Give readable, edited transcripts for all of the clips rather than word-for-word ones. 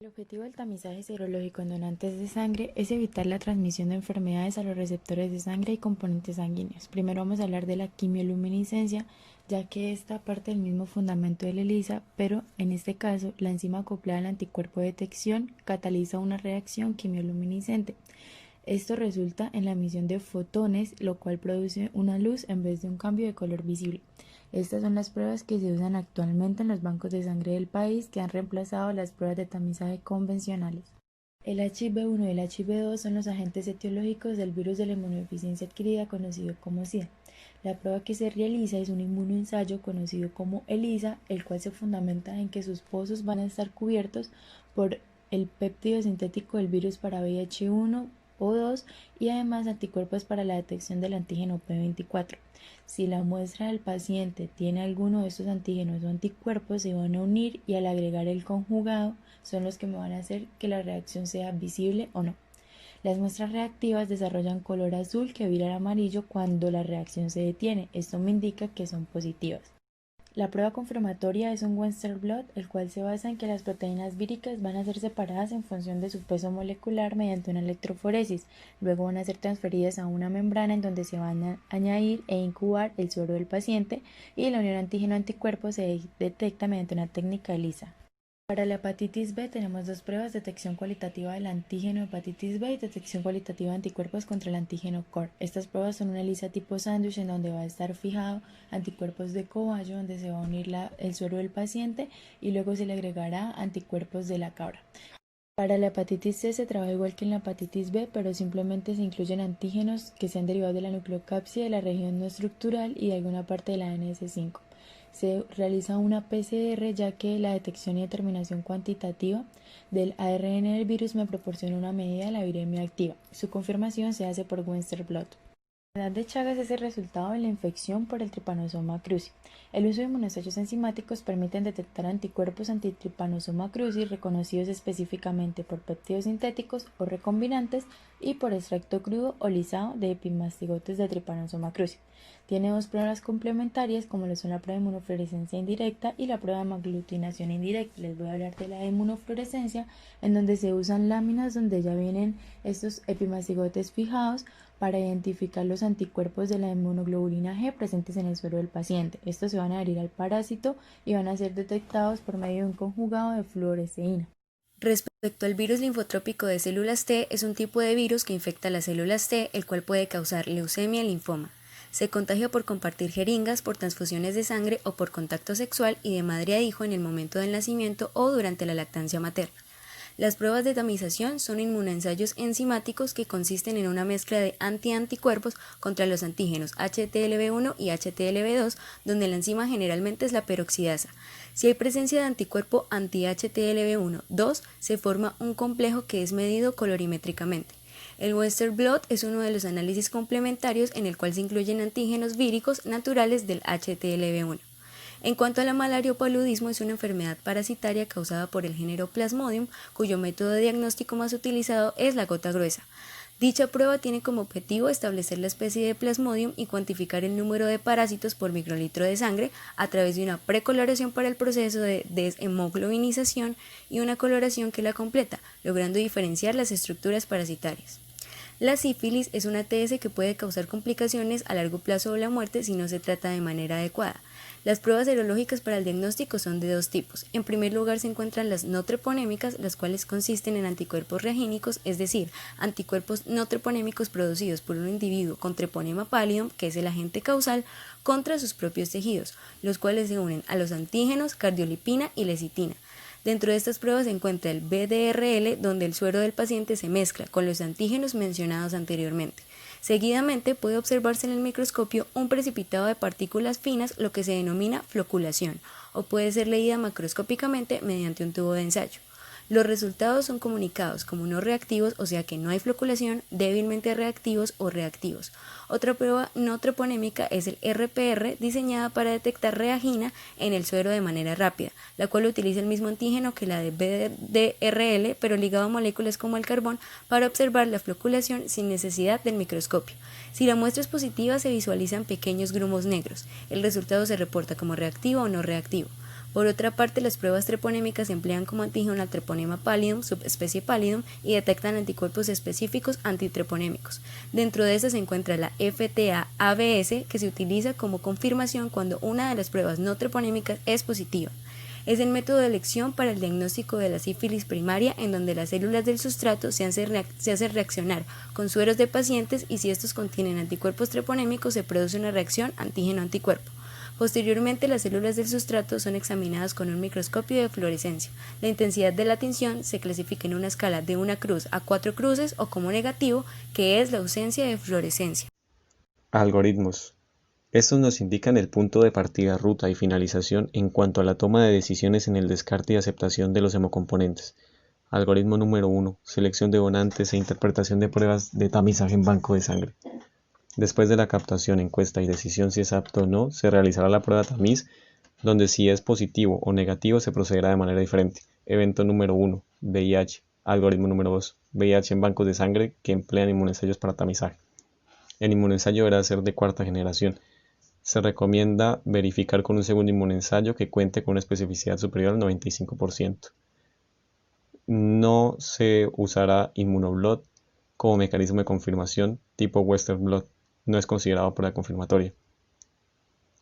El objetivo del tamizaje serológico en donantes de sangre es evitar la transmisión de enfermedades a los receptores de sangre y componentes sanguíneos. Primero vamos a hablar de la quimioluminiscencia, ya que esta parte del mismo fundamento de la ELISA, pero en este caso la enzima acoplada al anticuerpo de detección cataliza una reacción quimioluminiscente. Esto resulta en la emisión de fotones, lo cual produce una luz en vez de un cambio de color visible. Estas son las pruebas que se usan actualmente en los bancos de sangre del país, que han reemplazado las pruebas de tamizaje convencionales. El HIV-1 y el HIV-2 son los agentes etiológicos del virus de la inmunodeficiencia adquirida conocido como SIDA. La prueba que se realiza es un inmunoensayo conocido como ELISA, el cual se fundamenta en que sus pozos van a estar cubiertos por el péptido sintético del virus para VIH-1 o 2 y además anticuerpos para la detección del antígeno P24. Si la muestra del paciente tiene alguno de estos antígenos o anticuerpos, se van a unir y al agregar el conjugado son los que me van a hacer que la reacción sea visible o no. Las muestras reactivas desarrollan color azul que vira al amarillo cuando la reacción se detiene. Esto me indica que son positivas. La prueba confirmatoria es un Western blot, el cual se basa en que las proteínas víricas van a ser separadas en función de su peso molecular mediante una electroforesis. Luego van a ser transferidas a una membrana en donde se van a añadir e incubar el suero del paciente y la unión antígeno-anticuerpo se detecta mediante una técnica ELISA. Para la hepatitis B tenemos dos pruebas: detección cualitativa del antígeno hepatitis B y detección cualitativa de anticuerpos contra el antígeno COR. Estas pruebas son una ELISA tipo sándwich en donde va a estar fijado anticuerpos de cobayo, donde se va a unir el suero del paciente y luego se le agregará anticuerpos de la cabra. Para la hepatitis C se trabaja igual que en la hepatitis B, pero simplemente se incluyen antígenos que sean derivados de la nucleocapsia de la región no estructural y de alguna parte de la ANS5. Se realiza una PCR, ya que la detección y determinación cuantitativa del ARN del virus me proporciona una medida de la viremia activa. Su confirmación se hace por Western blot. La enfermedad de Chagas es el resultado de la infección por el Trypanosoma cruzi. El uso de inmunoensayos enzimáticos permiten detectar anticuerpos anti-Trypanosoma cruzi reconocidos específicamente por péptidos sintéticos o recombinantes y por extracto crudo o lisado de epimastigotes de Trypanosoma cruzi. Tiene dos pruebas complementarias, como lo son la prueba de inmunofluorescencia indirecta y la prueba de aglutinación indirecta. Les voy a hablar de la de inmunofluorescencia, en donde se usan láminas donde ya vienen estos epimastigotes fijados para identificar los anticuerpos de la inmunoglobulina G presentes en el suero del paciente. Estos se van a adherir al parásito y van a ser detectados por medio de un conjugado de fluoresceína. Respecto al virus linfotrópico de células T, es un tipo de virus que infecta las células T, el cual puede causar leucemia y linfoma. Se contagia por compartir jeringas, por transfusiones de sangre o por contacto sexual y de madre a hijo en el momento del nacimiento o durante la lactancia materna. Las pruebas de tamización son inmunoensayos enzimáticos que consisten en una mezcla de antianticuerpos contra los antígenos HTLV1 y HTLV2, donde la enzima generalmente es la peroxidasa. Si hay presencia de anticuerpo anti-HTLV1-2, se forma un complejo que es medido colorimétricamente. El Western blot es uno de los análisis complementarios en el cual se incluyen antígenos víricos naturales del HTLV1. En cuanto a la malariopaludismo, es una enfermedad parasitaria causada por el género Plasmodium, cuyo método de diagnóstico más utilizado es la gota gruesa. Dicha prueba tiene como objetivo establecer la especie de Plasmodium y cuantificar el número de parásitos por microlitro de sangre a través de una precoloración para el proceso de deshemoglobinización y una coloración que la completa, logrando diferenciar las estructuras parasitarias. La sífilis es una TS que puede causar complicaciones a largo plazo o la muerte si no se trata de manera adecuada. Las pruebas serológicas para el diagnóstico son de dos tipos. En primer lugar se encuentran las no treponémicas, las cuales consisten en anticuerpos reagínicos, es decir, anticuerpos no treponémicos producidos por un individuo con treponema pallidum, que es el agente causal, contra sus propios tejidos, los cuales se unen a los antígenos cardiolipina y lecitina. Dentro de estas pruebas se encuentra el BDRL, donde el suero del paciente se mezcla con los antígenos mencionados anteriormente. Seguidamente puede observarse en el microscopio un precipitado de partículas finas, lo que se denomina floculación, o puede ser leída macroscópicamente mediante un tubo de ensayo. Los resultados son comunicados como no reactivos, o sea que no hay floculación, débilmente reactivos o reactivos. Otra prueba no treponémica es el RPR, diseñada para detectar reagina en el suero de manera rápida, la cual utiliza el mismo antígeno que la de BDRL, pero ligado a moléculas como el carbón para observar la floculación sin necesidad del microscopio. Si la muestra es positiva, se visualizan pequeños grumos negros. El resultado se reporta como reactivo o no reactivo. Por otra parte, las pruebas treponémicas se emplean como antígeno al treponema pallidum, subespecie pallidum, y detectan anticuerpos específicos antitreponémicos. Dentro de estas se encuentra la FTA-ABS, que se utiliza como confirmación cuando una de las pruebas no treponémicas es positiva. Es el método de elección para el diagnóstico de la sífilis primaria, en donde las células del sustrato se hacen reaccionar con sueros de pacientes, y si estos contienen anticuerpos treponémicos se produce una reacción antígeno-anticuerpo. Posteriormente, las células del sustrato son examinadas con un microscopio de fluorescencia. La intensidad de la tinción se clasifica en una escala de 1 cruz a 4 cruces o como negativo, que es la ausencia de fluorescencia. Algoritmos. Estos nos indican el punto de partida, ruta y finalización en cuanto a la toma de decisiones en el descarte y aceptación de los hemocomponentes. Algoritmo número 1. Selección de donantes e interpretación de pruebas de tamizaje en banco de sangre. Después de la captación, encuesta y decisión si es apto o no, se realizará la prueba tamiz, donde si es positivo o negativo se procederá de manera diferente. Evento número 1. VIH. Algoritmo número 2. VIH en bancos de sangre que emplean inmunoensayos para tamizaje. El inmunoensayo deberá ser de cuarta generación. Se recomienda verificar con un segundo inmunoensayo que cuente con una especificidad superior al 95%. No se usará inmunoblot como mecanismo de confirmación tipo Western blot. No es considerado prueba confirmatoria.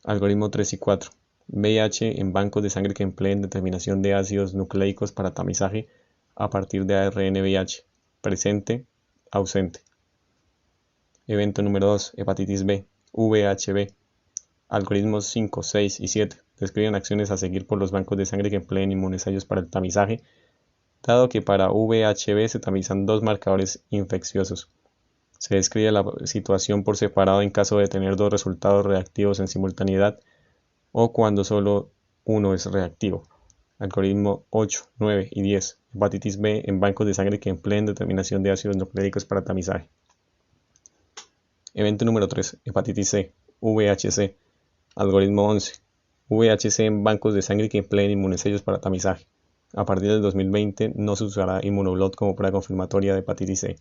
Algoritmo 3 y 4. VIH en bancos de sangre que empleen determinación de ácidos nucleicos para tamizaje a partir de ARN VIH. Presente, ausente. Evento número 2. Hepatitis B. VHB. Algoritmos 5, 6 y 7 describen acciones a seguir por los bancos de sangre que empleen inmunoensayos para el tamizaje, dado que para VHB se tamizan 2 marcadores infecciosos. Se describe la situación por separado en caso de tener 2 resultados reactivos en simultaneidad o cuando solo uno es reactivo. Algoritmo 8, 9 y 10. Hepatitis B en bancos de sangre que empleen determinación de ácidos nucleicos para tamizaje. Evento número 3. Hepatitis C. VHC. Algoritmo 11. VHC en bancos de sangre que empleen inmunoensayos para tamizaje. A partir del 2020 no se usará inmunoblot como prueba confirmatoria de hepatitis C.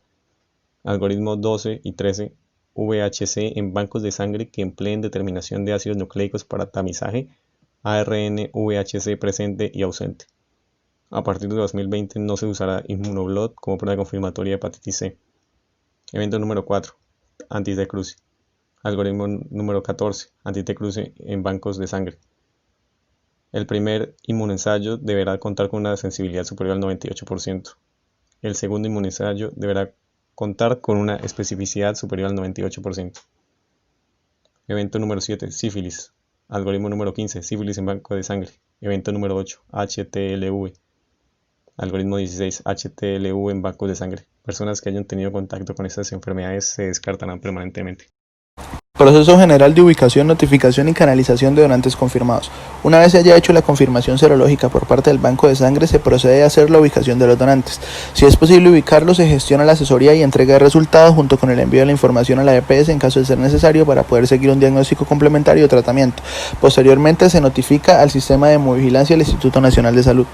Algoritmo 12 y 13. VHC en bancos de sangre que empleen determinación de ácidos nucleicos para tamizaje, ARN VHC presente y ausente. A partir de 2020 no se usará inmunoblot como prueba confirmatoria de hepatitis C. Evento número 4. Anti-T-cruce. Algoritmo número 14. Anti-T-cruce en bancos de sangre. El primer inmunoensayo deberá contar con una sensibilidad superior al 98%. El segundo inmunoensayo deberá contar con una especificidad superior al 98%. Evento número 7. Sífilis. Algoritmo número 15. Sífilis en banco de sangre. Evento número 8. HTLV. Algoritmo 16. HTLV en bancos de sangre. Personas que hayan tenido contacto con estas enfermedades se descartarán permanentemente. Proceso general de ubicación, notificación y canalización de donantes confirmados. Una vez se haya hecho la confirmación serológica por parte del banco de sangre, se procede a hacer la ubicación de los donantes. Si es posible ubicarlos, se gestiona la asesoría y entrega de resultados junto con el envío de la información a la EPS en caso de ser necesario para poder seguir un diagnóstico complementario de tratamiento. Posteriormente se notifica al sistema de hemovigilancia del Instituto Nacional de Salud.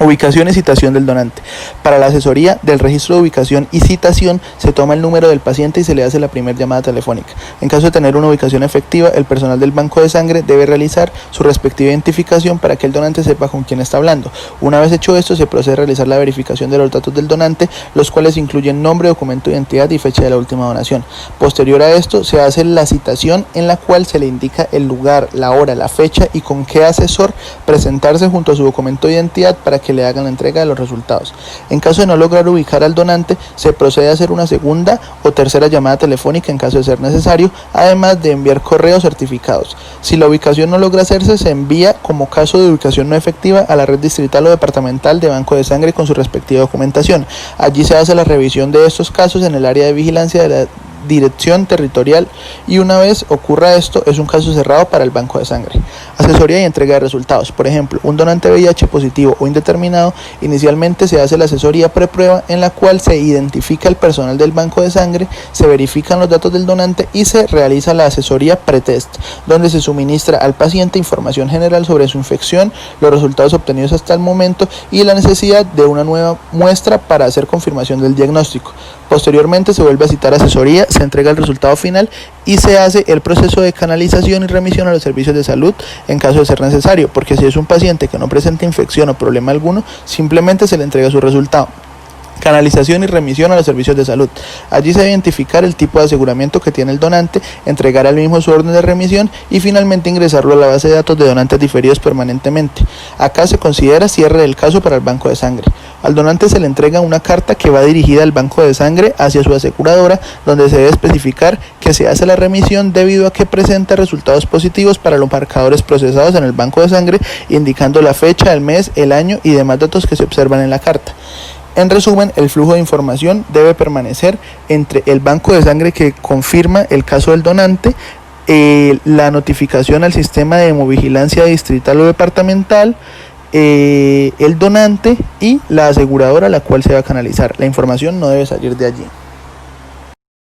Ubicación y citación del donante. Para la asesoría del registro de ubicación y citación se toma el número del paciente y se le hace la primera llamada telefónica. En caso de tener una ubicación efectiva, el personal del banco de sangre debe realizar su respectiva identificación para que el donante sepa con quién está hablando. Una vez hecho esto, se procede a realizar la verificación de los datos del donante, los cuales incluyen nombre, documento de identidad y fecha de la última donación. Posterior a esto, se hace la citación en la cual se le indica el lugar, la hora, la fecha y con qué asesor presentarse junto a su documento de identidad para que le hagan la entrega de los resultados. En caso de no lograr ubicar al donante, se procede a hacer una segunda o tercera llamada telefónica en caso de ser necesario, además de enviar correos certificados. Si la ubicación no logra hacerse, se envía como caso de ubicación no efectiva a la red distrital o departamental de banco de sangre con su respectiva documentación. Allí se hace la revisión de estos casos en el área de vigilancia de la dirección territorial y una vez ocurra esto es un caso cerrado para el banco de sangre. Asesoría y entrega de resultados. Por ejemplo, un donante VIH positivo o indeterminado, inicialmente se hace la asesoría preprueba en la cual se identifica el personal del banco de sangre, se verifican los datos del donante y se realiza la asesoría pretest, donde se suministra al paciente información general sobre su infección, los resultados obtenidos hasta el momento y la necesidad de una nueva muestra para hacer confirmación del diagnóstico. Posteriormente se vuelve a citar asesoría, se entrega el resultado final y se hace el proceso de canalización y remisión a los servicios de salud en caso de ser necesario, porque si es un paciente que no presenta infección o problema alguno, simplemente se le entrega su resultado. Canalización y remisión a los servicios de salud. Allí se debe identificar el tipo de aseguramiento que tiene el donante, entregar al mismo su orden de remisión y finalmente ingresarlo a la base de datos de donantes diferidos permanentemente. Acá se considera cierre del caso para el banco de sangre. Al donante se le entrega una carta que va dirigida al banco de sangre hacia su aseguradora, donde se debe especificar que se hace la remisión debido a que presenta resultados positivos para los marcadores procesados en el banco de sangre, indicando la fecha, el mes, el año y demás datos que se observan en la carta. En resumen, el flujo de información debe permanecer entre el banco de sangre que confirma el caso del donante, la notificación al sistema de hemovigilancia distrital o departamental, el donante y la aseguradora a la cual se va a canalizar. La información no debe salir de allí.